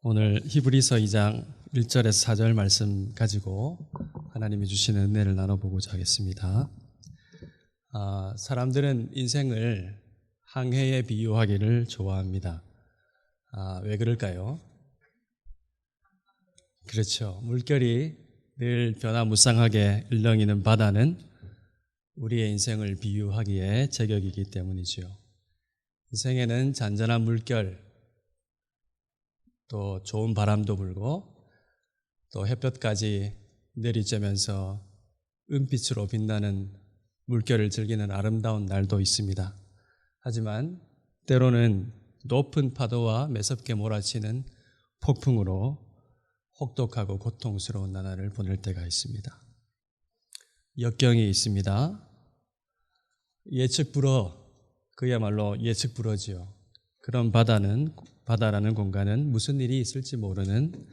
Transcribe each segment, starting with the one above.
오늘 히브리서 2장 1절에서 4절 말씀 가지고 하나님이 주시는 은혜를 나눠보고자 하겠습니다. 사람들은 인생을 항해에 비유하기를 좋아합니다. 왜 그럴까요? 그렇죠. 물결이 늘 변화무쌍하게 일렁이는 바다는 우리의 인생을 비유하기에 제격이기 때문이지요. 인생에는 잔잔한 물결, 또 좋은 바람도 불고 또 햇볕까지 내리쬐면서 은빛으로 빛나는 물결을 즐기는 아름다운 날도 있습니다. 하지만 때로는 높은 파도와 매섭게 몰아치는 폭풍으로 혹독하고 고통스러운 나날을 보낼 때가 있습니다. 역경이 있습니다. 예측 불허, 그야말로 예측 불허지요. 그런 바다라는 공간은 무슨 일이 있을지 모르는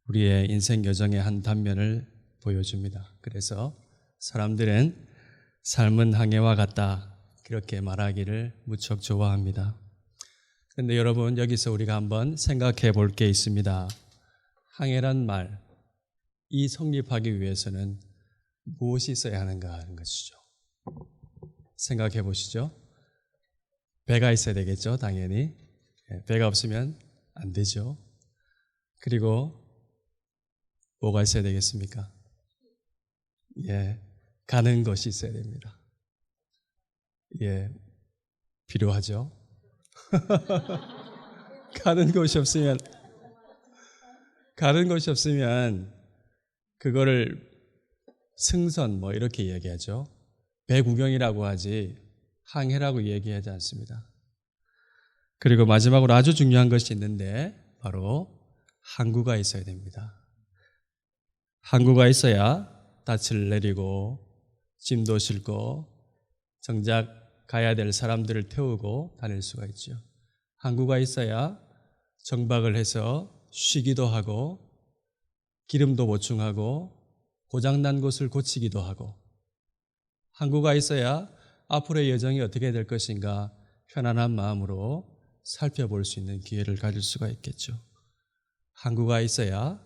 우리의 인생 여정의 한 단면을 보여줍니다. 그래서 사람들은 삶은 항해와 같다, 그렇게 말하기를 무척 좋아합니다. 그런데 여러분, 여기서 우리가 한번 생각해 볼 게 있습니다. 항해란 말, 이 성립하기 위해서는 무엇이 있어야 하는가 하는 것이죠. 생각해 보시죠. 배가 있어야 되겠죠, 당연히. 배가 없으면 안 되죠. 그리고 뭐가 있어야 되겠습니까? 가는 것이 있어야 됩니다. 필요하죠. 가는 곳이 없으면 그거를 승선 이렇게 얘기하죠. 배 구경이라고 하지 항해라고 얘기하지 않습니다. 그리고 마지막으로 아주 중요한 것이 있는데 바로 항구가 있어야 됩니다. 항구가 있어야 닻을 내리고 짐도 싣고 정작 가야 될 사람들을 태우고 다닐 수가 있죠. 항구가 있어야 정박을 해서 쉬기도 하고 기름도 보충하고 고장난 곳을 고치기도 하고, 항구가 있어야 앞으로의 여정이 어떻게 될 것인가 편안한 마음으로 살펴볼 수 있는 기회를 가질 수가 있겠죠. 항구가 있어야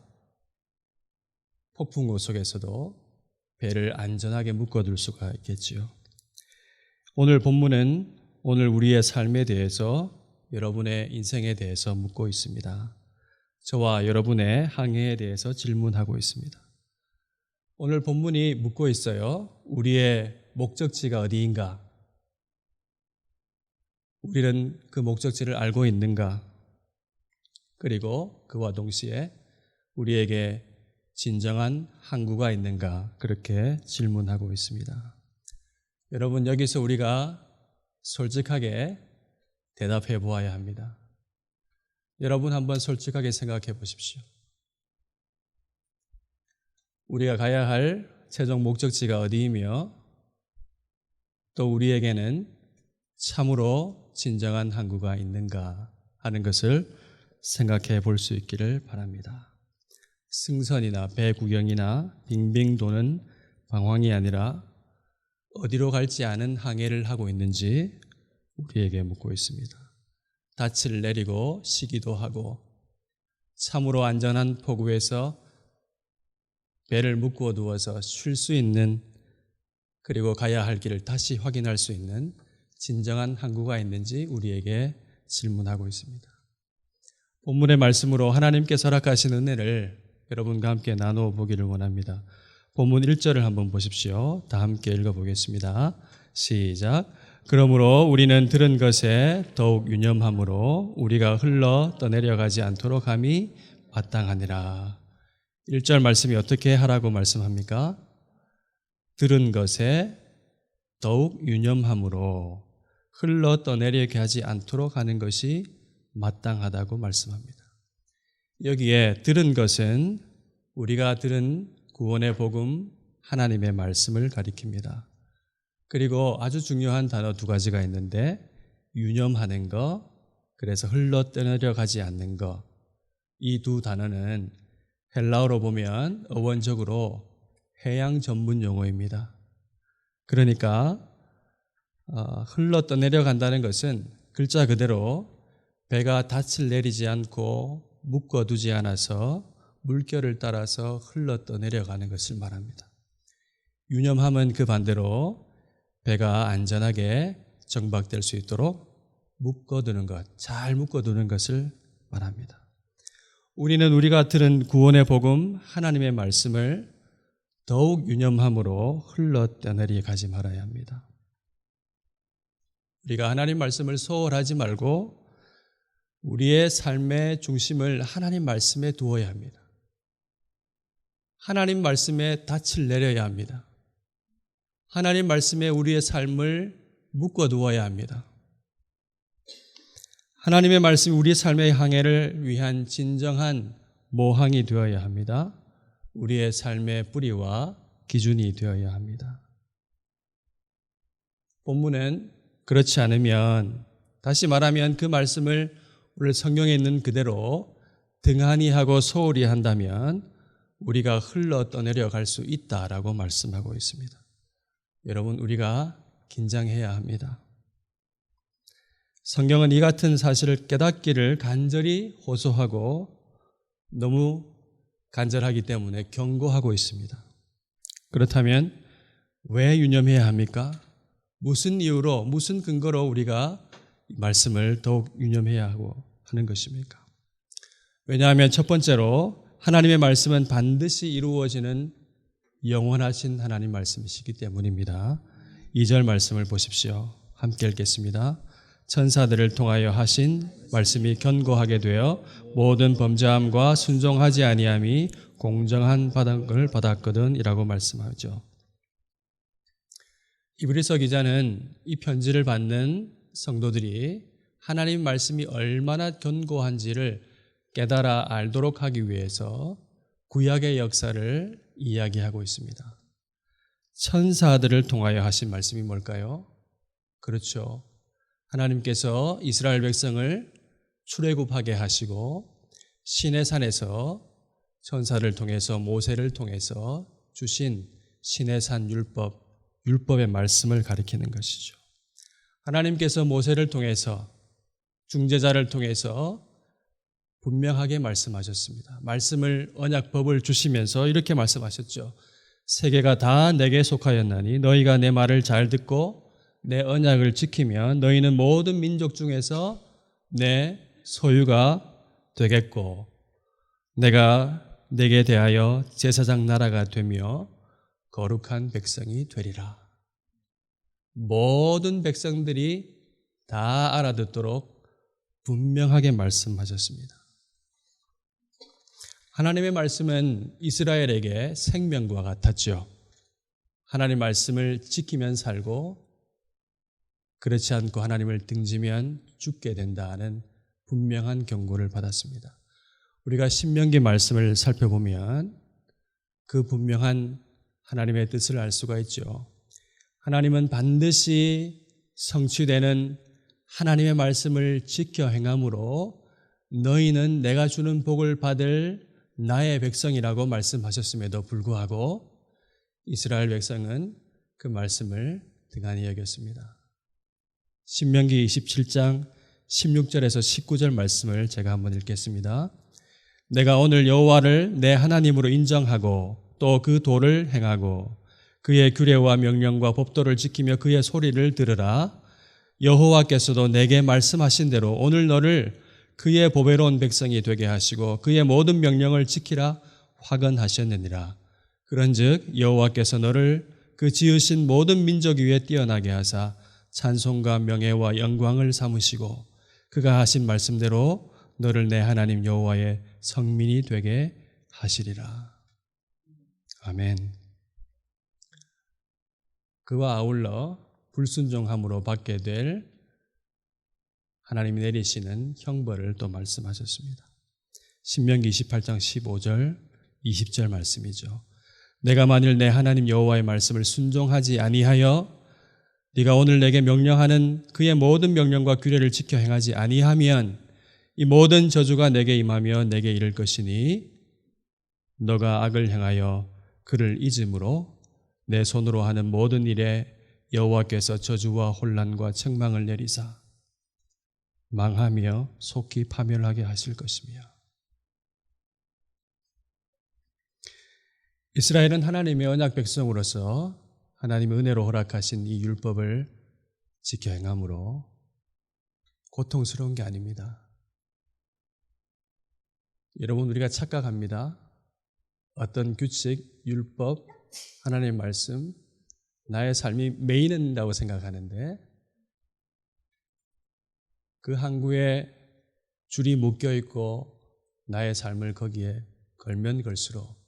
폭풍우 속에서도 배를 안전하게 묶어둘 수가 있겠지요. 오늘 본문은 오늘 우리의 삶에 대해서, 여러분의 인생에 대해서 묻고 있습니다. 저와 여러분의 항해에 대해서 질문하고 있습니다. 오늘 본문이 묻고 있어요. 우리의 목적지가 어디인가? 우리는 그 목적지를 알고 있는가? 그리고 그와 동시에 우리에게 진정한 항구가 있는가? 그렇게 질문하고 있습니다. 여러분, 여기서 우리가 솔직하게 대답해 보아야 합니다. 여러분, 한번 솔직하게 생각해 보십시오. 우리가 가야 할 최종 목적지가 어디이며 또 우리에게는 참으로 진정한 항구가 있는가 하는 것을 생각해 볼 수 있기를 바랍니다. 승선이나 배 구경이나 빙빙 도는 방황이 아니라 어디로 갈지 아는 항해를 하고 있는지 우리에게 묻고 있습니다. 닻을 내리고 쉬기도 하고 참으로 안전한 포구에서 배를 묶어 두어서 쉴 수 있는, 그리고 가야 할 길을 다시 확인할 수 있는 진정한 항구가 있는지 우리에게 질문하고 있습니다. 본문의 말씀으로 하나님께서 허락하신 은혜를 여러분과 함께 나누어 보기를 원합니다. 본문 1절을 한번 보십시오. 다 함께 읽어보겠습니다. 시작. 그러므로 우리는 들은 것에 더욱 유념함으로 우리가 흘러 떠내려가지 않도록 함이 마땅하니라. 1절 말씀이 어떻게 하라고 말씀합니까? 들은 것에 더욱 유념함으로 흘러 떠내려가지 않도록 하는 것이 마땅하다고 말씀합니다. 여기에 들은 것은 우리가 들은 구원의 복음, 하나님의 말씀을 가리킵니다. 그리고 아주 중요한 단어 두 가지가 있는데, 유념하는 것, 그래서 흘러 떠내려가지 않는 것, 이 두 단어는 헬라어로 보면 어원적으로 해양 전문 용어입니다. 그러니까 흘러 떠내려간다는 것은 글자 그대로 배가 닻을 내리지 않고 묶어두지 않아서 물결을 따라서 흘러 떠내려가는 것을 말합니다. 유념함은 그 반대로 배가 안전하게 정박될 수 있도록 묶어두는 것, 잘 묶어두는 것을 말합니다. 우리는 우리가 들은 구원의 복음, 하나님의 말씀을 더욱 유념함으로 흘러 떠내려 가지 말아야 합니다. 우리가 하나님 말씀을 소홀하지 말고 우리의 삶의 중심을 하나님 말씀에 두어야 합니다. 하나님 말씀에 닻을 내려야 합니다. 하나님 말씀에 우리의 삶을 묶어두어야 합니다. 하나님의 말씀이 우리의 삶의 항해를 위한 진정한 모항이 되어야 합니다. 우리의 삶의 뿌리와 기준이 되어야 합니다. 본문은 그렇지 않으면, 다시 말하면 그 말씀을 오늘 성경에 있는 그대로 등한히 하고 소홀히 한다면 우리가 흘러 떠내려 갈 수 있다라고 말씀하고 있습니다. 여러분, 우리가 긴장해야 합니다. 성경은 이 같은 사실을 깨닫기를 간절히 호소하고 너무 간절하기 때문에 경고하고 있습니다. 그렇다면 왜 유념해야 합니까? 무슨 이유로, 무슨 근거로 우리가 말씀을 더욱 유념해야 하는 것입니까? 왜냐하면 첫 번째로 하나님의 말씀은 반드시 이루어지는 영원하신 하나님 말씀이시기 때문입니다. 2절 말씀을 보십시오. 함께 읽겠습니다. 천사들을 통하여 하신 말씀이 견고하게 되어 모든 범죄함과 순종하지 아니함이 공정한 받음을 받았거든 이라고 말씀하죠. 이브리서 기자는 이 편지를 받는 성도들이 하나님 말씀이 얼마나 견고한지를 깨달아 알도록 하기 위해서 구약의 역사를 이야기하고 있습니다. 천사들을 통하여 하신 말씀이 뭘까요? 그렇죠. 하나님께서 이스라엘 백성을 출애굽하게 하시고 시내산에서 천사를 통해서 모세를 통해서 주신 시내산 율법의 말씀을 가리키는 것이죠. 하나님께서 모세를 통해서 중재자를 통해서 분명하게 말씀하셨습니다. 말씀을 언약법을 주시면서 이렇게 말씀하셨죠. 세계가 다 내게 속하였나니 너희가 내 말을 잘 듣고 내 언약을 지키면 너희는 모든 민족 중에서 내 소유가 되겠고 내가 내게 대하여 제사장 나라가 되며 거룩한 백성이 되리라. 모든 백성들이 다 알아듣도록 분명하게 말씀하셨습니다. 하나님의 말씀은 이스라엘에게 생명과 같았죠. 하나님 말씀을 지키면 살고 그렇지 않고 하나님을 등지면 죽게 된다는 분명한 경고를 받았습니다. 우리가 신명기 말씀을 살펴보면 그 분명한 하나님의 뜻을 알 수가 있죠. 하나님은 반드시 성취되는 하나님의 말씀을 지켜 행함으로 너희는 내가 주는 복을 받을 나의 백성이라고 말씀하셨음에도 불구하고 이스라엘 백성은 그 말씀을 등한히 여겼습니다. 신명기 27장 16절에서 19절 말씀을 제가 한번 읽겠습니다. 내가 오늘 여호와를 내 하나님으로 인정하고 또 그 도를 행하고 그의 규례와 명령과 법도를 지키며 그의 소리를 들으라. 여호와께서도 내게 말씀하신 대로 오늘 너를 그의 보배로운 백성이 되게 하시고 그의 모든 명령을 지키라 화건하셨느니라. 그런즉 여호와께서 너를 그 지으신 모든 민족 위에 뛰어나게 하사 찬송과 명예와 영광을 삼으시고 그가 하신 말씀대로 너를 내 하나님 여호와의 성민이 되게 하시리라. 아멘. 그와 아울러 불순종함으로 받게 될 하나님이 내리시는 형벌을 또 말씀하셨습니다. 신명기 28장 15절 20절 말씀이죠. 내가 만일 내 하나님 여호와의 말씀을 순종하지 아니하여 네가 오늘 내게 명령하는 그의 모든 명령과 규례를 지켜 행하지 아니하면 이 모든 저주가 내게 임하며 내게 이를 것이니 너가 악을 행하여 그를 잊음으로 내 손으로 하는 모든 일에 여호와께서 저주와 혼란과 책망을 내리사 망하며 속히 파멸하게 하실 것이며 이스라엘은 하나님의 언약 백성으로서 하나님의 은혜로 허락하신 이 율법을 지켜 행함으로 고통스러운 게 아닙니다. 여러분, 우리가 착각합니다. 어떤 규칙, 율법, 하나님의 말씀, 나의 삶이 메이는다고 생각하는데 그 항구에 줄이 묶여 있고 나의 삶을 거기에 걸면 걸수록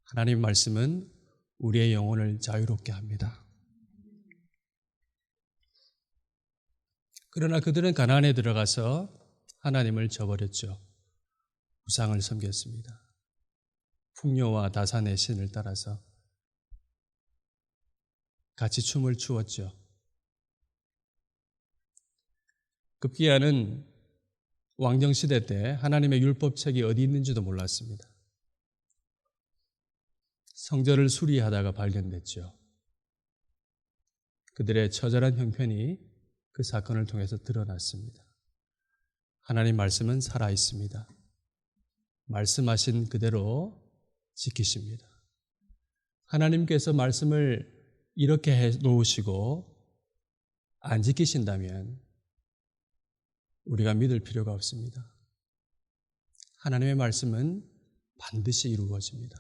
하나님의 말씀은 우리의 영혼을 자유롭게 합니다. 그러나 그들은 가나안에 들어가서 하나님을 저버렸죠. 우상을 섬겼습니다. 풍요와 다산의 신을 따라서 같이 춤을 추었죠. 급기야는 왕정시대 때 하나님의 율법책이 어디 있는지도 몰랐습니다. 성전을 수리하다가 발견됐죠. 그들의 처절한 형편이 그 사건을 통해서 드러났습니다. 하나님 말씀은 살아있습니다. 말씀하신 그대로 지키십니다. 하나님께서 말씀을 이렇게 해 놓으시고 안 지키신다면 우리가 믿을 필요가 없습니다. 하나님의 말씀은 반드시 이루어집니다.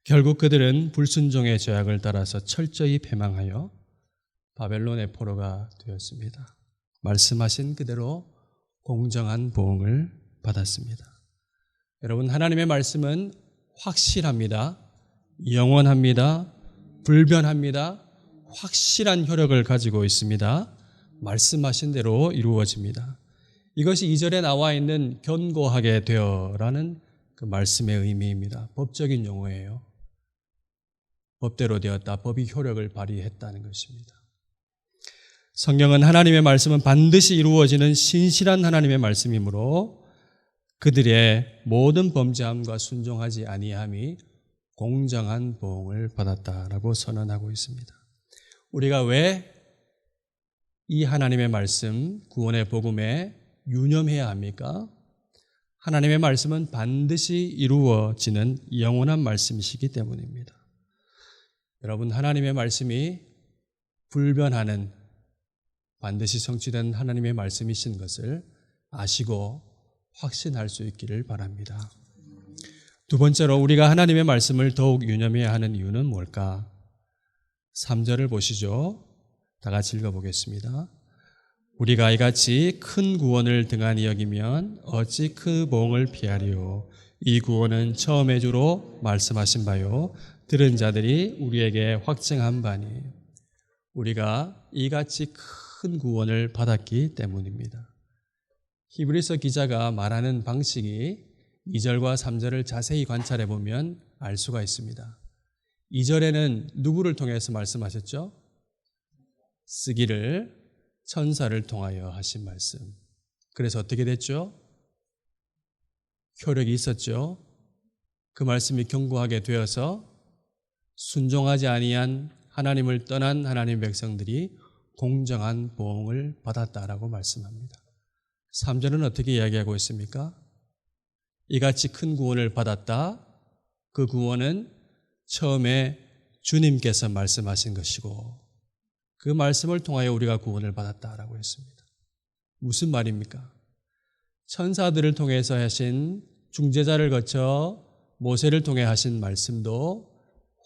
결국 그들은 불순종의 죄악을 따라서 철저히 패망하여 바벨론의 포로가 되었습니다. 말씀하신 그대로 공정한 보응을 받았습니다. 여러분, 하나님의 말씀은 확실합니다. 영원합니다. 불변합니다. 확실한 효력을 가지고 있습니다. 말씀하신 대로 이루어집니다. 이것이 2절에 나와 있는 견고하게 되어라는 그 말씀의 의미입니다. 법적인 용어예요. 법대로 되었다. 법이 효력을 발휘했다는 것입니다. 성경은 하나님의 말씀은 반드시 이루어지는 신실한 하나님의 말씀이므로 그들의 모든 범죄함과 순종하지 아니함이 공정한 보응을 받았다라고 선언하고 있습니다. 우리가 왜 이 하나님의 말씀, 구원의 복음에 유념해야 합니까? 하나님의 말씀은 반드시 이루어지는 영원한 말씀이시기 때문입니다. 여러분, 하나님의 말씀이 불변하는 반드시 성취된 하나님의 말씀이신 것을 아시고 확신할 수 있기를 바랍니다. 두 번째로 우리가 하나님의 말씀을 더욱 유념해야 하는 이유는 뭘까? 3절을 보시죠. 다 같이 읽어보겠습니다. 우리가 이같이 큰 구원을 등한히 여기면 어찌 그 보응을 피하리요. 이 구원은 처음에 주로 말씀하신 바요 들은 자들이 우리에게 확증한 바니 우리가 이같이 큰 구원을 받았기 때문입니다. 히브리서 기자가 말하는 방식이 2절과 3절을 자세히 관찰해 보면 알 수가 있습니다. 2절에는 누구를 통해서 말씀하셨죠? 쓰기를 천사를 통하여 하신 말씀. 그래서 어떻게 됐죠? 효력이 있었죠. 그 말씀이 견고하게 되어서 순종하지 아니한 하나님을 떠난 하나님의 백성들이 공정한 보응을 받았다라고 말씀합니다. 3절은 어떻게 이야기하고 있습니까? 이같이 큰 구원을 받았다. 그 구원은 처음에 주님께서 말씀하신 것이고 그 말씀을 통하여 우리가 구원을 받았다라고 했습니다. 무슨 말입니까? 천사들을 통해서 하신 중재자를 거쳐 모세를 통해 하신 말씀도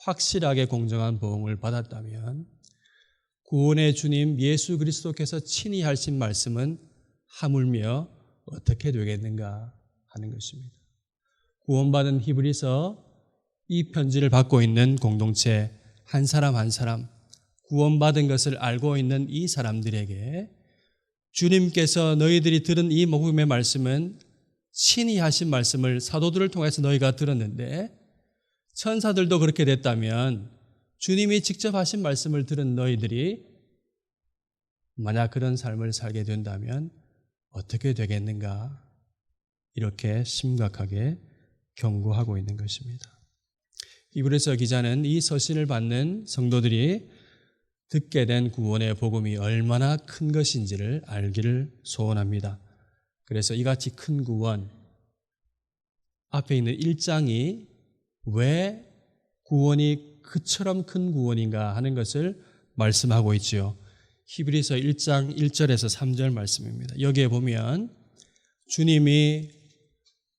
확실하게 공정한 보응을 받았다면 구원의 주님 예수 그리스도께서 친히 하신 말씀은 하물며 어떻게 되겠는가 하는 것입니다. 구원받은 히브리서 이 편지를 받고 있는 공동체 한 사람 한 사람 구원받은 것을 알고 있는 이 사람들에게 주님께서 너희들이 들은 이 복음의 말씀은 친히 하신 말씀을 사도들을 통해서 너희가 들었는데 천사들도 그렇게 됐다면 주님이 직접 하신 말씀을 들은 너희들이 만약 그런 삶을 살게 된다면 어떻게 되겠는가 이렇게 심각하게 경고하고 있는 것입니다. 히브리서 기자는 이 서신을 받는 성도들이 듣게 된 구원의 복음이 얼마나 큰 것인지를 알기를 소원합니다. 그래서 이같이 큰 구원, 앞에 있는 1장이 왜 구원이 그처럼 큰 구원인가 하는 것을 말씀하고 있지요. 히브리서 1장 1절에서 3절 말씀입니다. 여기에 보면 주님이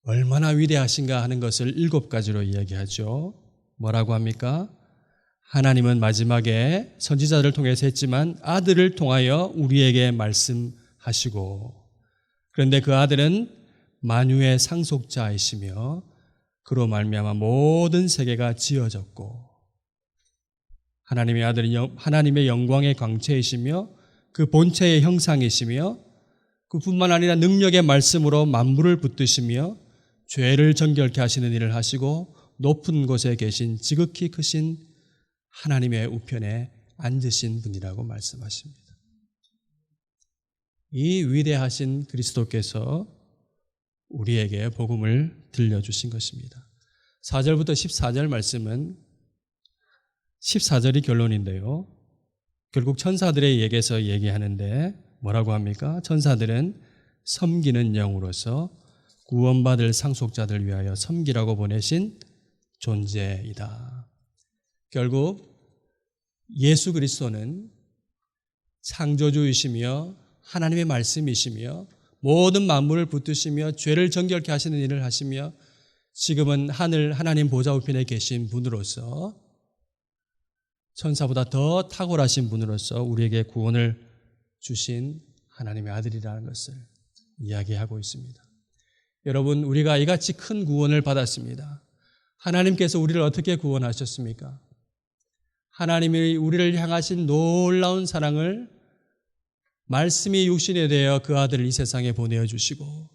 얼마나 위대하신가 하는 것을 7가지로 이야기하죠. 뭐라고 합니까? 하나님은 마지막에 선지자들을 통해서 했지만 아들을 통하여 우리에게 말씀하시고, 그런데 그 아들은 만유의 상속자이시며 그로 말미암아 모든 세계가 지어졌고, 하나님의 아들은 하나님의 영광의 광채이시며 그 본체의 형상이시며 그뿐만 아니라 능력의 말씀으로 만물을 붙드시며 죄를 정결케 하시는 일을 하시고 높은 곳에 계신 지극히 크신 하나님의 우편에 앉으신 분이라고 말씀하십니다. 이 위대하신 그리스도께서 우리에게 복음을 들려주신 것입니다. 4절부터 14절 말씀은 14절이 결론인데요. 결국 천사들의 얘기에서 얘기하는데 뭐라고 합니까? 천사들은 섬기는 영으로서 구원받을 상속자들 위하여 섬기라고 보내신 존재이다. 결국 예수 그리스도는 창조주이시며 하나님의 말씀이시며 모든 만물을 붙드시며 죄를 정결케 하시는 일을 하시며 지금은 하늘 하나님 보좌 우편에 계신 분으로서 천사보다 더 탁월하신 분으로서 우리에게 구원을 주신 하나님의 아들이라는 것을 이야기하고 있습니다. 여러분, 우리가 이같이 큰 구원을 받았습니다. 하나님께서 우리를 어떻게 구원하셨습니까? 하나님이 우리를 향하신 놀라운 사랑을 말씀이 육신이 되어 그 아들을 이 세상에 보내주시고,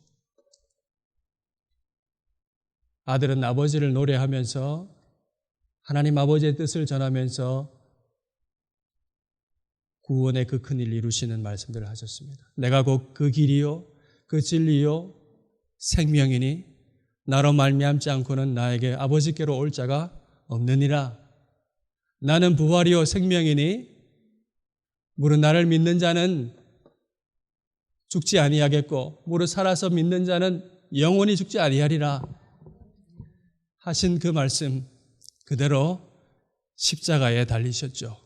아들은 아버지를 노래하면서 하나님 아버지의 뜻을 전하면서 구원의 그 큰 일 이루시는 말씀들을 하셨습니다. 내가 곧 그 길이요 그 진리요 생명이니 나로 말미암지 않고는 나에게 아버지께로 올 자가 없느니라. 나는 부활이요 생명이니 무릇 나를 믿는 자는 죽지 아니하겠고 무릇 살아서 믿는 자는 영원히 죽지 아니하리라 하신 그 말씀 그대로 십자가에 달리셨죠.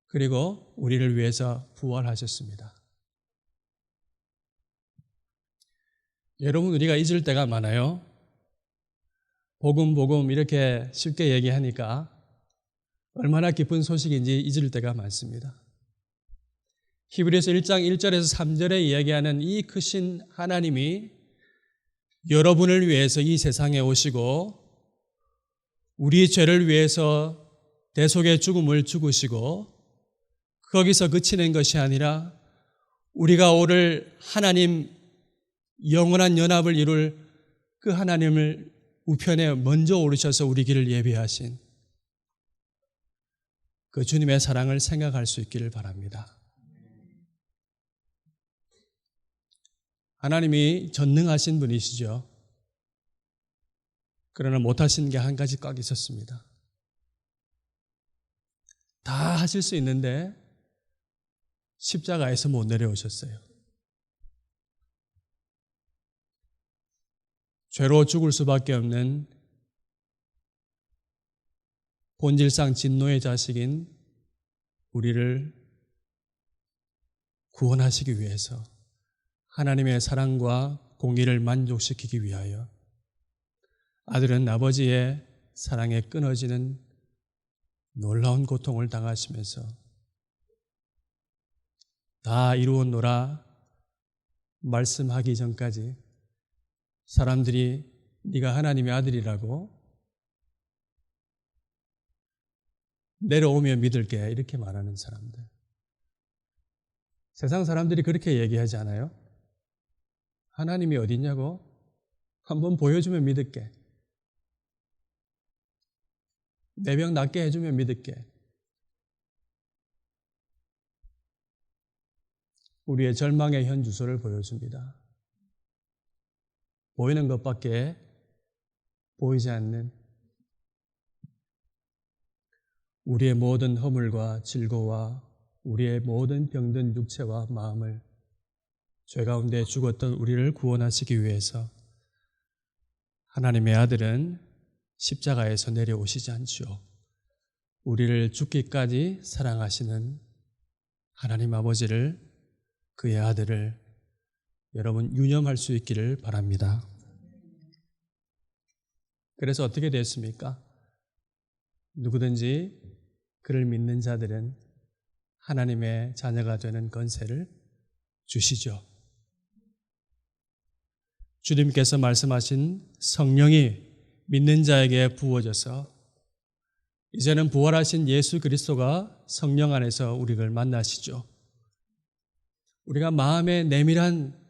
그리고 우리를 위해서 부활하셨습니다. 여러분, 우리가 잊을 때가 많아요. 복음 이렇게 쉽게 얘기하니까 얼마나 기쁜 소식인지 잊을 때가 많습니다. 히브리서 1장 1절에서 3절에 이야기하는 이 크신 하나님이 여러분을 위해서 이 세상에 오시고 우리 죄를 위해서 대속의 죽음을 죽으시고 거기서 그치는 것이 아니라 우리가 오늘 하나님 영원한 연합을 이룰 그 하나님을 우편에 먼저 오르셔서 우리 길을 예비하신 그 주님의 사랑을 생각할 수 있기를 바랍니다. 하나님이 전능하신 분이시죠. 그러나 못하신 게 한 가지 꽉 있었습니다. 다 하실 수 있는데 십자가에서 못 내려오셨어요. 죄로 죽을 수밖에 없는 본질상 진노의 자식인 우리를 구원하시기 위해서 하나님의 사랑과 공의를 만족시키기 위하여 아들은 아버지의 사랑에 끊어지는 놀라운 고통을 당하시면서 다 이루었노라 말씀하기 전까지 사람들이 네가 하나님의 아들이라고 내려오면 믿을게 이렇게 말하는 사람들. 세상 사람들이 그렇게 얘기하지 않아요? 하나님이 어디 있냐고? 한번 보여주면 믿을게. 내 병 낫게 해주면 믿을게. 우리의 절망의 현 주소를 보여줍니다. 보이는 것밖에 보이지 않는 우리의 모든 허물과 질고와 우리의 모든 병든 육체와 마음을 죄 가운데 죽었던 우리를 구원하시기 위해서 하나님의 아들은 십자가에서 내려오시지 않지요. 우리를 죽기까지 사랑하시는 하나님 아버지를, 그의 아들을 여러분 유념할 수 있기를 바랍니다. 그래서 어떻게 됐습니까? 누구든지 그를 믿는 자들은 하나님의 자녀가 되는 권세를 주시죠. 주님께서 말씀하신 성령이 믿는 자에게 부어져서 이제는 부활하신 예수 그리스도가 성령 안에서 우리를 만나시죠. 우리가 마음의 내밀한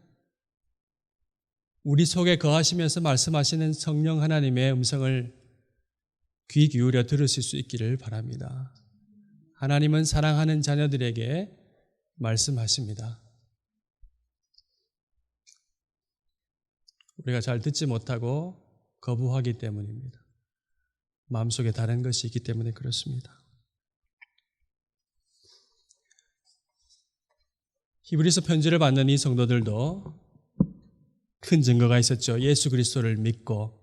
우리 속에 거하시면서 말씀하시는 성령 하나님의 음성을 귀 기울여 들으실 수 있기를 바랍니다. 하나님은 사랑하는 자녀들에게 말씀하십니다. 우리가 잘 듣지 못하고 거부하기 때문입니다. 마음속에 다른 것이 있기 때문에 그렇습니다. 히브리서 편지를 받는 이 성도들도 큰 증거가 있었죠. 예수 그리스도를 믿고,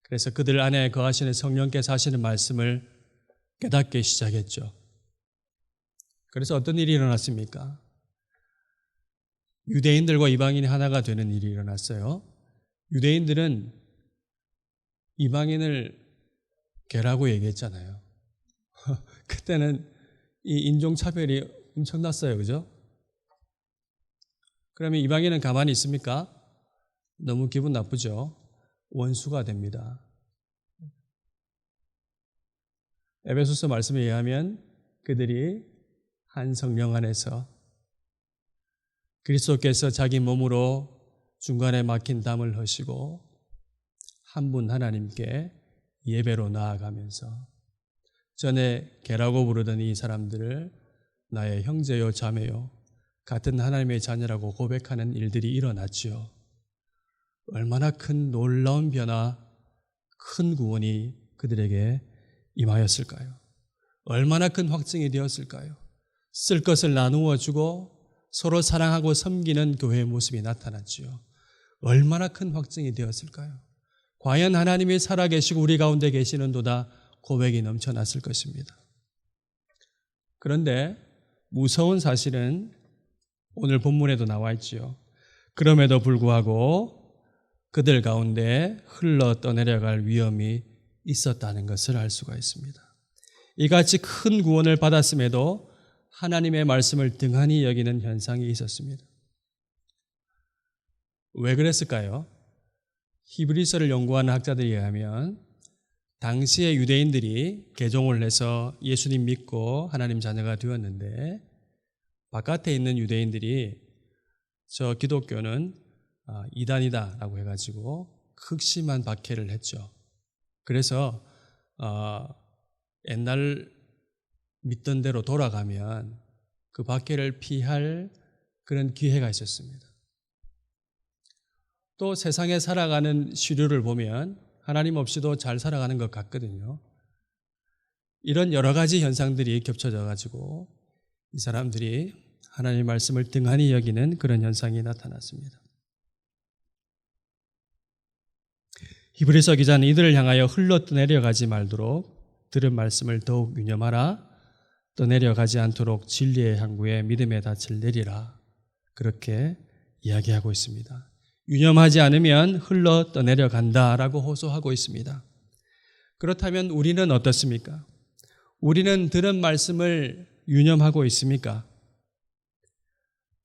그래서 그들 안에 거하시는 성령께서 하시는 말씀을 깨닫기 시작했죠. 그래서 어떤 일이 일어났습니까? 유대인들과 이방인이 하나가 되는 일이 일어났어요. 유대인들은 이방인을 개라고 얘기했잖아요. 그때는 이 인종차별이 엄청났어요. 그죠? 그러면 이방인은 가만히 있습니까? 너무 기분 나쁘죠? 원수가 됩니다. 에베소서 말씀에 의하면 그들이 한 성령 안에서 그리스도께서 자기 몸으로 중간에 막힌 담을 허시고 한 분 하나님께 예배로 나아가면서 전에 개라고 부르던 이 사람들을 나의 형제요 자매요 같은 하나님의 자녀라고 고백하는 일들이 일어났지요. 얼마나 큰 놀라운 변화, 큰 구원이 그들에게 임하였을까요? 얼마나 큰 확증이 되었을까요? 쓸 것을 나누어 주고 서로 사랑하고 섬기는 교회의 모습이 나타났지요. 얼마나 큰 확증이 되었을까요? 과연 하나님이 살아계시고 우리 가운데 계시는도다 고백이 넘쳐났을 것입니다. 그런데 무서운 사실은 오늘 본문에도 나와 있지요. 그럼에도 불구하고 그들 가운데 흘러 떠내려갈 위험이 있었다는 것을 알 수가 있습니다. 이같이 큰 구원을 받았음에도 하나님의 말씀을 등한히 여기는 현상이 있었습니다. 왜 그랬을까요? 히브리서를 연구하는 학자들에 의하면 당시의 유대인들이 개종을 해서 예수님 믿고 하나님 자녀가 되었는데 바깥에 있는 유대인들이 저 기독교는 이단이다라고 해가지고 극심한 박해를 했죠. 그래서 옛날 믿던 대로 돌아가면 그 박해를 피할 그런 기회가 있었습니다. 또 세상에 살아가는 시류를 보면 하나님 없이도 잘 살아가는 것 같거든요. 이런 여러 가지 현상들이 겹쳐져 가지고 이 사람들이 하나님의 말씀을 등한히 여기는 그런 현상이 나타났습니다. 히브리서 기자는 이들을 향하여 흘러 떠내려가지 말도록 들은 말씀을 더욱 유념하라. 떠내려가지 않도록 진리의 항구에 믿음의 닻을 내리라. 그렇게 이야기하고 있습니다. 유념하지 않으면 흘러 떠내려간다라고 호소하고 있습니다. 그렇다면 우리는 어떻습니까? 우리는 들은 말씀을 유념하고 있습니까?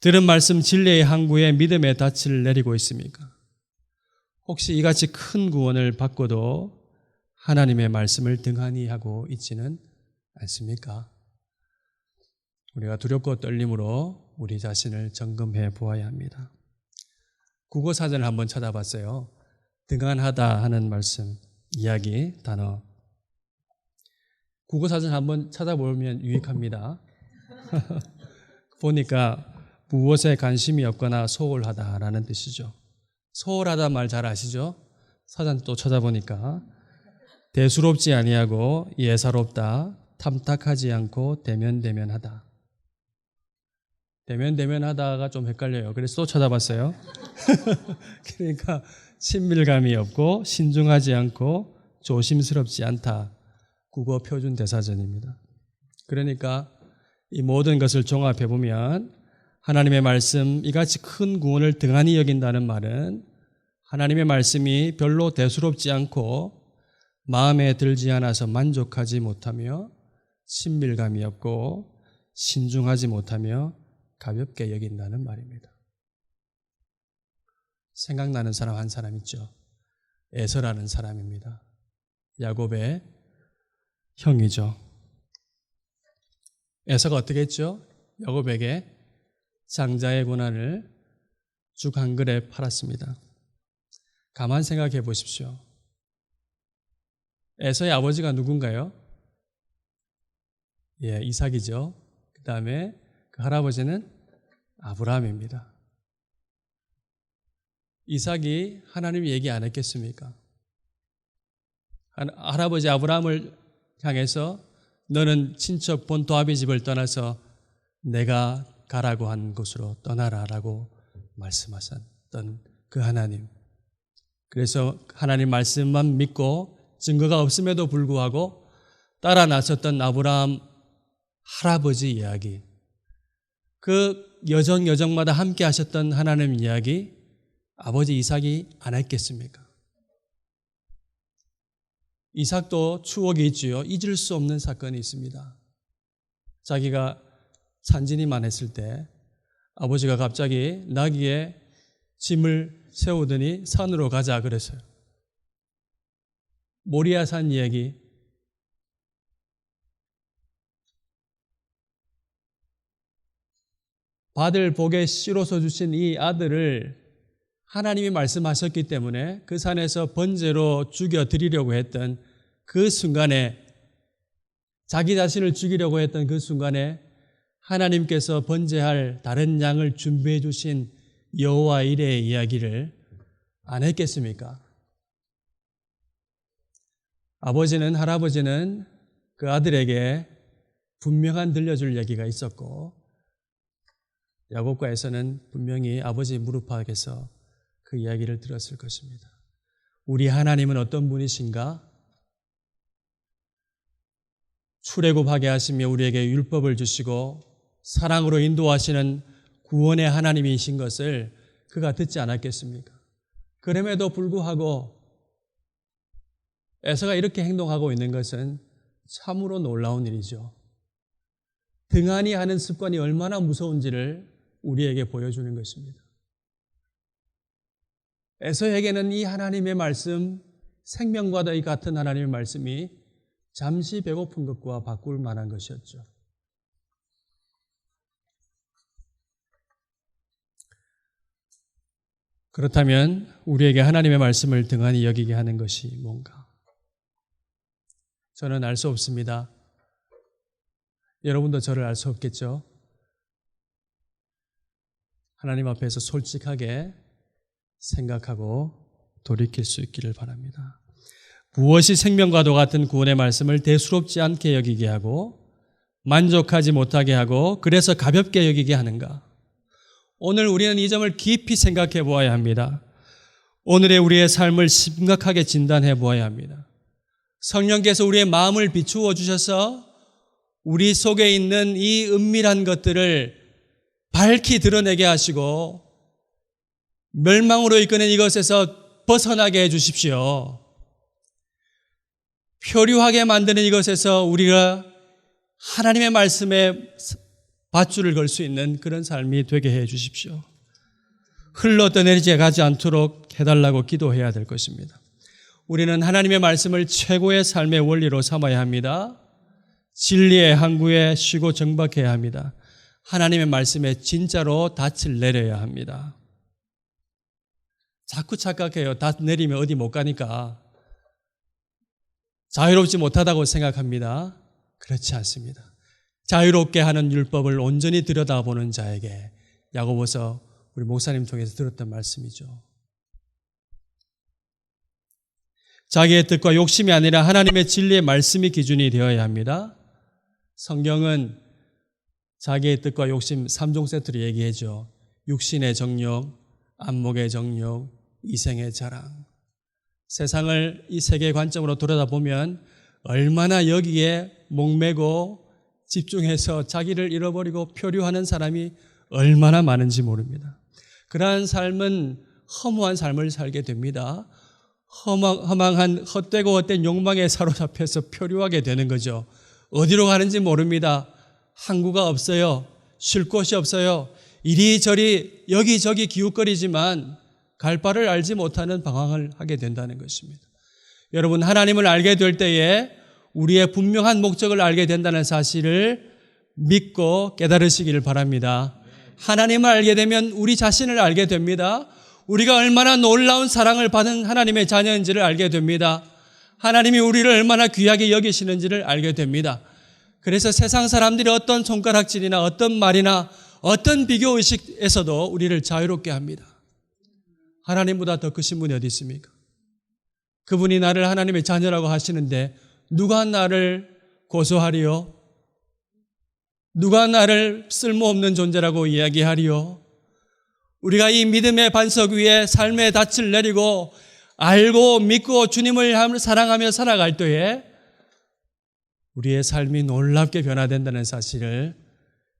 들은 말씀 진리의 항구에 믿음의 닻을 내리고 있습니까? 혹시 이같이 큰 구원을 받고도 하나님의 말씀을 등한히 하고 있지는 않습니까? 우리가 두렵고 떨림으로 우리 자신을 점검해 보아야 합니다. 국어사전을 한번 찾아봤어요. 등한하다 하는 말씀, 이야기, 단어. 국어사전 한번 찾아보면 유익합니다. 보니까 무엇에 관심이 없거나 소홀하다라는 뜻이죠. 소홀하다 말 잘 아시죠? 사전 또 찾아보니까 대수롭지 아니하고 예사롭다, 탐탁하지 않고 대면대면하다. 대면 하다가 좀 헷갈려요. 그래서 또 찾아봤어요. 그러니까 친밀감이 없고 신중하지 않고 조심스럽지 않다. 국어 표준 대사전입니다. 그러니까 이 모든 것을 종합해 보면 하나님의 말씀, 이같이 큰 구원을 등한히 여긴다는 말은 하나님의 말씀이 별로 대수롭지 않고 마음에 들지 않아서 만족하지 못하며 친밀감이 없고 신중하지 못하며 가볍게 여긴다는 말입니다. 생각나는 사람 한 사람 있죠. 에서라는 사람입니다. 야곱의 형이죠. 에서가 어떻게 했죠? 야곱에게 장자의 고난을 죽 한 그릇 팔았습니다. 가만 생각해 보십시오. 에서의 아버지가 누군가요? 예, 이삭이죠. 그 다음에 그 할아버지는 아브라함입니다. 이삭이 하나님 얘기 안 했겠습니까? 할아버지 아브라함을 향해서 너는 친척 본토 아비 집을 떠나서 내가 가라고 한 곳으로 떠나라라고 말씀하셨던 그 하나님. 그래서 하나님 말씀만 믿고 증거가 없음에도 불구하고 따라 나섰던 아브라함 할아버지 이야기, 그 여정마다 함께 하셨던 하나님 이야기, 아버지 이삭이 안 했겠습니까? 이삭도 추억이 있지요. 잊을 수 없는 사건이 있습니다. 자기가 산지니만 했을 때 아버지가 갑자기 나귀에 짐을 세우더니 산으로 가자 그랬어요. 모리아산 이야기. 받을 복의 씨로서 주신 이 아들을 하나님이 말씀하셨기 때문에 그 산에서 번제로 죽여드리려고 했던 그 순간에, 자기 자신을 죽이려고 했던 그 순간에 하나님께서 번제할 다른 양을 준비해 주신 여호와 이레의 이야기를 안 했겠습니까? 아버지는, 할아버지는 그 아들에게 분명한 들려줄 얘기가 있었고, 야곱과 에서는 분명히 아버지 무릎팍에서 그 이야기를 들었을 것입니다. 우리 하나님은 어떤 분이신가? 출애굽하게 하시며 우리에게 율법을 주시고 사랑으로 인도하시는 구원의 하나님이신 것을 그가 듣지 않았겠습니까? 그럼에도 불구하고 에서가 이렇게 행동하고 있는 것은 참으로 놀라운 일이죠. 등한히 하는 습관이 얼마나 무서운지를 우리에게 보여주는 것입니다. 에서에게는 이 하나님의 말씀, 생명과 의 같은 하나님의 말씀이 잠시 배고픈 것과 바꿀 만한 것이었죠. 그렇다면 우리에게 하나님의 말씀을 등한히 여기게 하는 것이 뭔가? 저는 알 수 없습니다. 여러분도 저를 알 수 없겠죠? 하나님 앞에서 솔직하게 생각하고 돌이킬 수 있기를 바랍니다. 무엇이 생명과도 같은 구원의 말씀을 대수롭지 않게 여기게 하고 만족하지 못하게 하고 그래서 가볍게 여기게 하는가? 오늘 우리는 이 점을 깊이 생각해 보아야 합니다. 오늘의 우리의 삶을 심각하게 진단해 보아야 합니다. 성령께서 우리의 마음을 비추어 주셔서 우리 속에 있는 이 은밀한 것들을 밝히 드러내게 하시고 멸망으로 이끄는 이것에서 벗어나게 해 주십시오. 표류하게 만드는 이것에서 우리가 하나님의 말씀에 밧줄을 걸 수 있는 그런 삶이 되게 해 주십시오. 흘러 떠내리지 가지 않도록 해달라고 기도해야 될 것입니다. 우리는 하나님의 말씀을 최고의 삶의 원리로 삼아야 합니다. 진리의 항구에 쉬고 정박해야 합니다. 하나님의 말씀에 진짜로 닻을 내려야 합니다. 자꾸 착각해요. 닻 내리면 어디 못 가니까 자유롭지 못하다고 생각합니다. 그렇지 않습니다. 자유롭게 하는 율법을 온전히 들여다보는 자에게, 야고보서 우리 목사님 통해서 들었던 말씀이죠. 자기의 뜻과 욕심이 아니라 하나님의 진리의 말씀이 기준이 되어야 합니다. 성경은 자기의 뜻과 욕심 3종 세트로 얘기해줘. 육신의 정욕, 안목의 정욕, 이생의 자랑. 세상을 이 세계의 관점으로 들여다보면 얼마나 여기에 목매고 집중해서 자기를 잃어버리고 표류하는 사람이 얼마나 많은지 모릅니다. 그러한 삶은 허무한 삶을 살게 됩니다. 허망한 헛되고 헛된 욕망에 사로잡혀서 표류하게 되는 거죠. 어디로 가는지 모릅니다. 항구가 없어요. 쉴 곳이 없어요. 이리저리 여기저기 기웃거리지만 갈 바를 알지 못하는 방황을 하게 된다는 것입니다. 여러분, 하나님을 알게 될 때에 우리의 분명한 목적을 알게 된다는 사실을 믿고 깨달으시기를 바랍니다. 하나님을 알게 되면 우리 자신을 알게 됩니다. 우리가 얼마나 놀라운 사랑을 받은 하나님의 자녀인지를 알게 됩니다. 하나님이 우리를 얼마나 귀하게 여기시는지를 알게 됩니다. 그래서 세상 사람들이 어떤 손가락질이나 어떤 말이나 어떤 비교의식에서도 우리를 자유롭게 합니다. 하나님보다 더 크신 분이 어디 있습니까? 그분이 나를 하나님의 자녀라고 하시는데 누가 나를 고소하리요? 누가 나를 쓸모없는 존재라고 이야기하리요? 우리가 이 믿음의 반석 위에 삶의 닻을 내리고 알고 믿고 주님을 사랑하며 살아갈 때에 우리의 삶이 놀랍게 변화된다는 사실을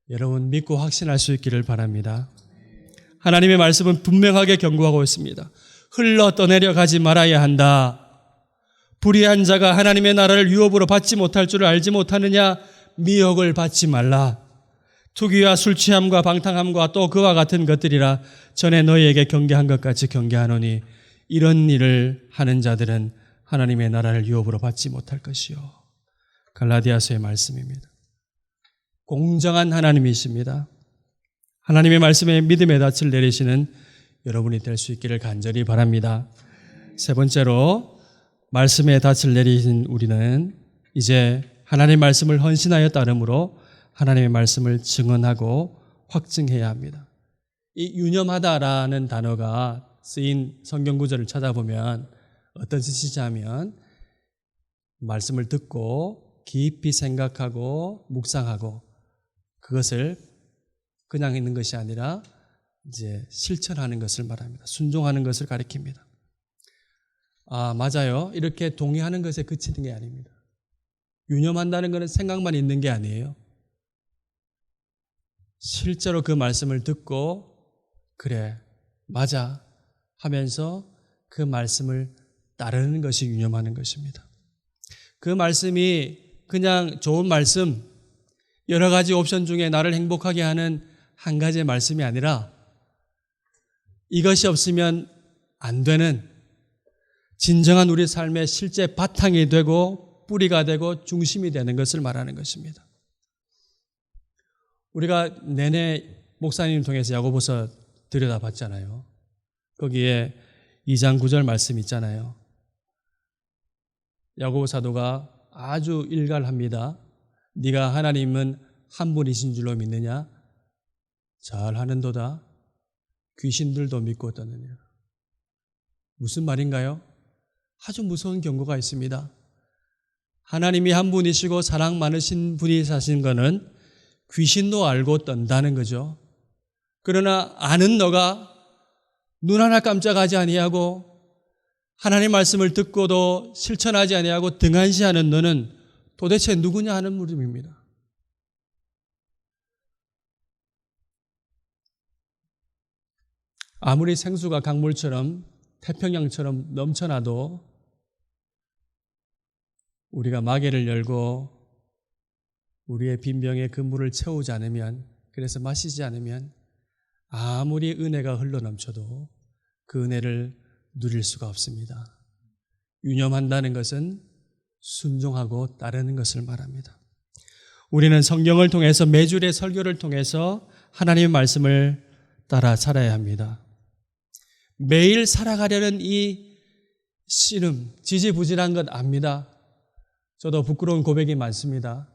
여러분 믿고 확신할 수 있기를 바랍니다. 하나님의 말씀은 분명하게 경고하고 있습니다. 흘러 떠내려 가지 말아야 한다. 불의한 자가 하나님의 나라를 유업으로 받지 못할 줄을 알지 못하느냐? 미혹을 받지 말라. 투기와 술 취함과 방탕함과 또 그와 같은 것들이라 전에 너희에게 경계한 것 같이 경계하노니 이런 일을 하는 자들은 하나님의 나라를 유업으로 받지 못할 것이요. 갈라디아서의 말씀입니다. 공정한 하나님이십니다. 하나님의 말씀에 믿음의 닻을 내리시는 여러분이 될 수 있기를 간절히 바랍니다. 세 번째로 말씀의 닻을 내리신 우리는 이제 하나님의 말씀을 헌신하여 따름으로 하나님의 말씀을 증언하고 확증해야 합니다. 이 유념하다라는 단어가 쓰인 성경 구절을 찾아보면 어떤 뜻이냐면 말씀을 듣고 깊이 생각하고 묵상하고 그것을 그냥 있는 것이 아니라 이제 실천하는 것을 말합니다. 순종하는 것을 가리킵니다. 아, 맞아요. 이렇게 동의하는 것에 그치는 게 아닙니다. 유념한다는 것은 생각만 있는 게 아니에요. 실제로 그 말씀을 듣고 그래, 맞아 하면서 그 말씀을 따르는 것이 유념하는 것입니다. 그 말씀이 그냥 좋은 말씀, 여러 가지 옵션 중에 나를 행복하게 하는 한 가지의 말씀이 아니라 이것이 없으면 안 되는 진정한 우리 삶의 실제 바탕이 되고 뿌리가 되고 중심이 되는 것을 말하는 것입니다. 우리가 내내 목사님 통해서 야고보서 들여다봤잖아요. 거기에 2장 9절 말씀 있잖아요. 야고보 사도가 아주 일갈합니다. 네가 하나님은 한 분이신 줄로 믿느냐? 잘하는도다. 귀신들도 믿고 떠느니라. 무슨 말인가요? 아주 무서운 경고가 있습니다. 하나님이 한 분이시고 사랑 많으신 분이 사신 거는 귀신도 알고 떤다는 거죠. 그러나 아는 너가 눈 하나 깜짝하지 아니하고 하나님 말씀을 듣고도 실천하지 아니하고 등한시하는 너는 도대체 누구냐 하는 물음입니다. 아무리 생수가 강물처럼 태평양처럼 넘쳐나도 우리가 마개를 열고 우리의 빈병에 그 물을 채우지 않으면, 그래서 마시지 않으면 아무리 은혜가 흘러넘쳐도 그 은혜를 누릴 수가 없습니다. 유념한다는 것은 순종하고 따르는 것을 말합니다. 우리는 성경을 통해서 매주의 설교를 통해서 하나님의 말씀을 따라 살아야 합니다. 매일 살아가려는 이 씨름, 지지부진한 것 압니다. 저도 부끄러운 고백이 많습니다.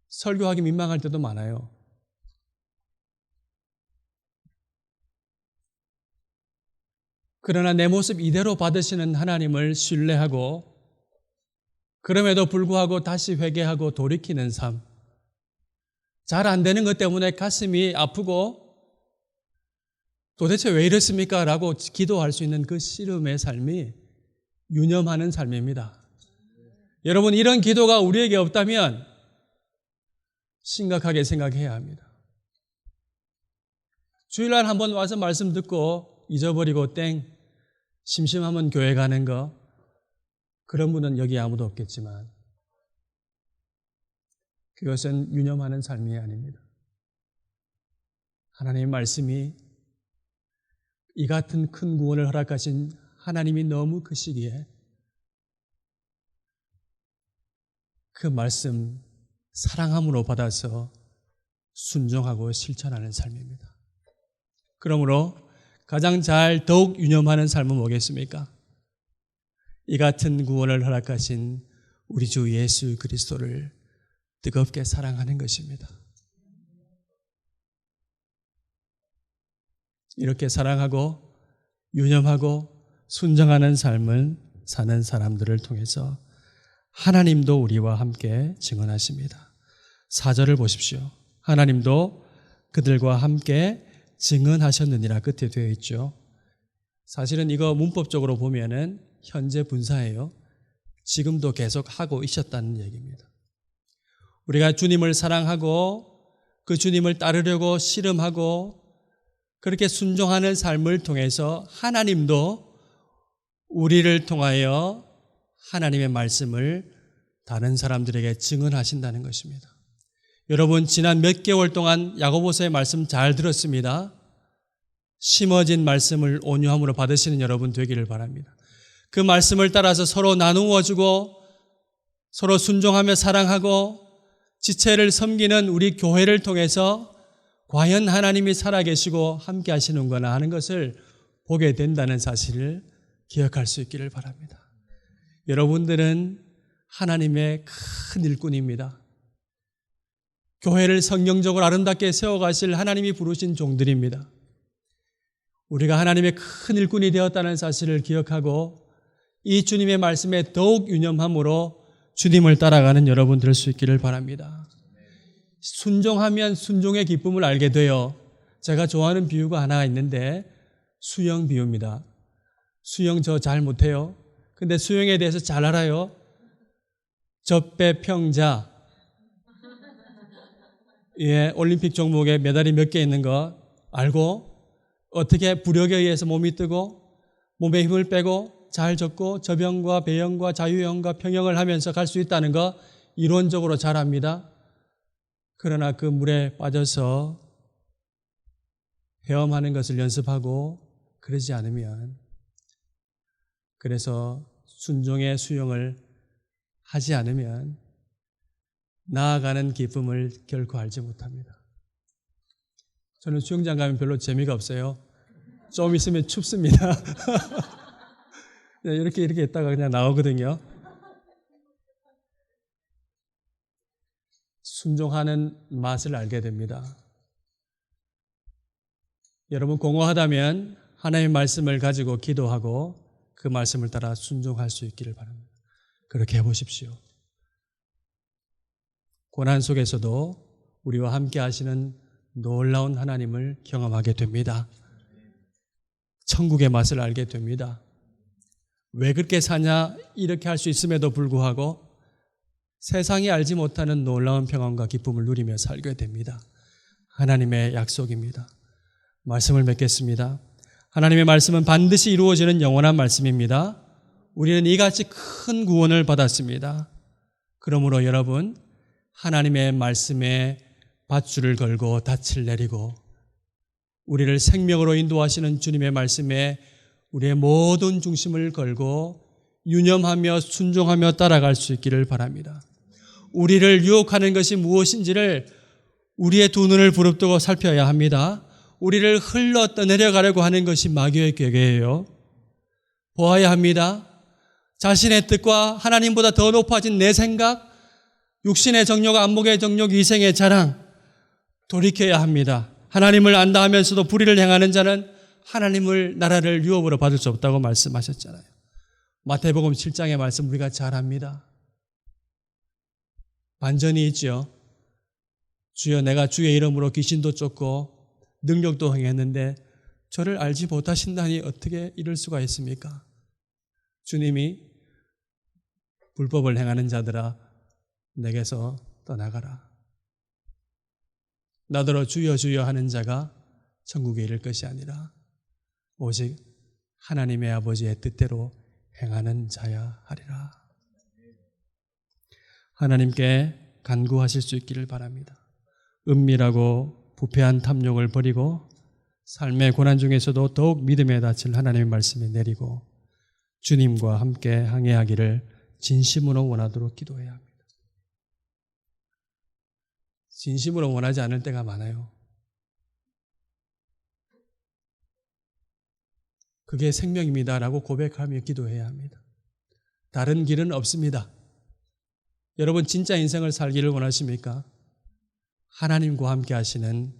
설교하기 민망할 때도 많아요. 그러나 내 모습 이대로 받으시는 하나님을 신뢰하고 그럼에도 불구하고 다시 회개하고 돌이키는 삶, 잘 안 되는 것 때문에 가슴이 아프고 도대체 왜 이랬습니까? 라고 기도할 수 있는 그 씨름의 삶이 유념하는 삶입니다. 여러분, 이런 기도가 우리에게 없다면 심각하게 생각해야 합니다. 주일날 한번 와서 말씀 듣고 잊어버리고 심심하면 교회 가는 거, 그런 분은 여기 아무도 없겠지만 그것은 유념하는 삶이 아닙니다. 하나님의 말씀이 이 같은 큰 구원을 허락하신 하나님이 너무 크시기에 그 말씀 사랑함으로 받아서 순종하고 실천하는 삶입니다. 그러므로 가장 더욱 유념하는 삶은 뭐겠습니까? 이 같은 구원을 허락하신 우리 주 예수 그리스도를 뜨겁게 사랑하는 것입니다. 이렇게 사랑하고 유념하고 순종하는 삶을 사는 사람들을 통해서 하나님도 우리와 함께 증언하십니다. 4절을 보십시오. 하나님도 그들과 함께 증언하셨느니라 끝에 되어 있죠. 사실은 이거 문법적으로 보면은 현재 분사예요. 지금도 계속 하고 있었다는 얘기입니다. 우리가 주님을 사랑하고 그 주님을 따르려고 씨름하고 그렇게 순종하는 삶을 통해서 하나님도 우리를 통하여 하나님의 말씀을 다른 사람들에게 증언하신다는 것입니다. 여러분, 지난 몇 개월 동안 야고보서의 말씀 잘 들었습니다. 심어진 말씀을 온유함으로 받으시는 여러분 되기를 바랍니다. 그 말씀을 따라서 서로 나누어주고 서로 순종하며 사랑하고 지체를 섬기는 우리 교회를 통해서 과연 하나님이 살아계시고 함께 하시는구나 하는 것을 보게 된다는 사실을 기억할 수 있기를 바랍니다. 여러분들은 하나님의 큰 일꾼입니다. 교회를 성경적으로 아름답게 세워가실 하나님이 부르신 종들입니다. 우리가 하나님의 큰 일꾼이 되었다는 사실을 기억하고 이 주님의 말씀에 더욱 유념함으로 주님을 따라가는 여러분 될 수 있기를 바랍니다. 순종하면 순종의 기쁨을 알게 돼요. 제가 좋아하는 비유가 하나 있는데 수영 비유입니다. 수영 저 잘 못해요. 근데 수영에 대해서 잘 알아요. 접배 평자. 예, 올림픽 종목에 메달이 몇 개 있는 거 알고 어떻게 부력에 의해서 몸이 뜨고 몸에 힘을 빼고 잘 젓고 저병과 배영과 자유형과 평형을 하면서 갈 수 있다는 거 이론적으로 잘 압니다. 그러나 그 물에 빠져서 헤엄하는 것을 연습하고 그러지 않으면 그래서 순종의 수영을 하지 않으면 나아가는 기쁨을 결코 알지 못합니다. 저는 수영장 가면 별로 재미가 없어요. 좀 있으면 춥습니다. 이렇게 있다가 그냥 나오거든요. 순종하는 맛을 알게 됩니다. 여러분 공허하다면 하나님의 말씀을 가지고 기도하고 그 말씀을 따라 순종할 수 있기를 바랍니다. 그렇게 해보십시오. 고난 속에서도 우리와 함께 하시는 놀라운 하나님을 경험하게 됩니다. 천국의 맛을 알게 됩니다. 왜 그렇게 사냐 이렇게 할 수 있음에도 불구하고 세상이 알지 못하는 놀라운 평안과 기쁨을 누리며 살게 됩니다. 하나님의 약속입니다. 말씀을 맺겠습니다. 하나님의 말씀은 반드시 이루어지는 영원한 말씀입니다. 우리는 이같이 큰 구원을 받았습니다. 그러므로 여러분 하나님의 말씀에 밧줄을 걸고 닻을 내리고 우리를 생명으로 인도하시는 주님의 말씀에 우리의 모든 중심을 걸고 유념하며 순종하며 따라갈 수 있기를 바랍니다. 우리를 유혹하는 것이 무엇인지를 우리의 두 눈을 부릅뜨고 살펴야 합니다. 우리를 흘러 떠내려가려고 하는 것이 마귀의 계계예요. 보아야 합니다. 자신의 뜻과 하나님보다 더 높아진 내 생각, 육신의 정욕, 안목의 정욕, 이생의 자랑 돌이켜야 합니다. 하나님을 안다 하면서도 불의를 행하는 자는 하나님을 나라를 유업으로 받을 수 없다고 말씀하셨잖아요. 마태복음 7장의 말씀 우리가 잘 압니다. 반전이 있죠. 주여, 내가 주의 이름으로 귀신도 쫓고 능력도 행했는데 저를 알지 못하신다니 어떻게 이럴 수가 있습니까? 주님이 불법을 행하는 자들아 내게서 떠나가라. 나더러 주여 주여 하는 자가 천국에 이를 것이 아니라 오직 하나님의 아버지의 뜻대로 행하는 자야 하리라. 하나님께 간구하실 수 있기를 바랍니다. 은밀하고 부패한 탐욕을 버리고 삶의 고난 중에서도 더욱 믿음의 닻을 하나님의 말씀에 내리고 주님과 함께 항해하기를 진심으로 원하도록 기도해야 합니다. 진심으로 원하지 않을 때가 많아요. 그게 생명입니다라고 고백하며 기도해야 합니다. 다른 길은 없습니다. 여러분 진짜 인생을 살기를 원하십니까? 하나님과 함께 하시는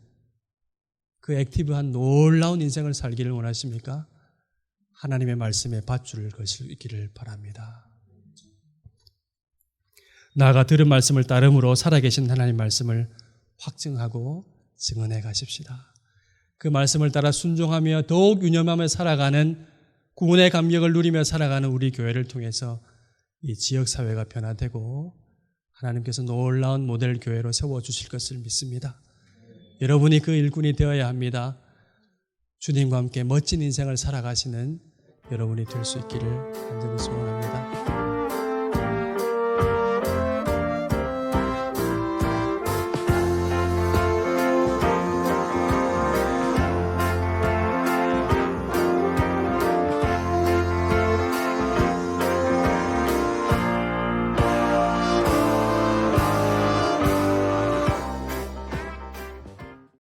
그 액티브한 놀라운 인생을 살기를 원하십니까? 하나님의 말씀에 밧줄을 거시기를 바랍니다. 나아가 들은 말씀을 따름으로 살아계신 하나님 말씀을 확증하고 증언해 가십시다. 그 말씀을 따라 순종하며 더욱 유념하며 살아가는 구원의 감격을 누리며 살아가는 우리 교회를 통해서 이 지역사회가 변화되고 하나님께서 놀라운 모델 교회로 세워주실 것을 믿습니다. 여러분이 그 일꾼이 되어야 합니다. 주님과 함께 멋진 인생을 살아가시는 여러분이 될 수 있기를 간절히 소원합니다.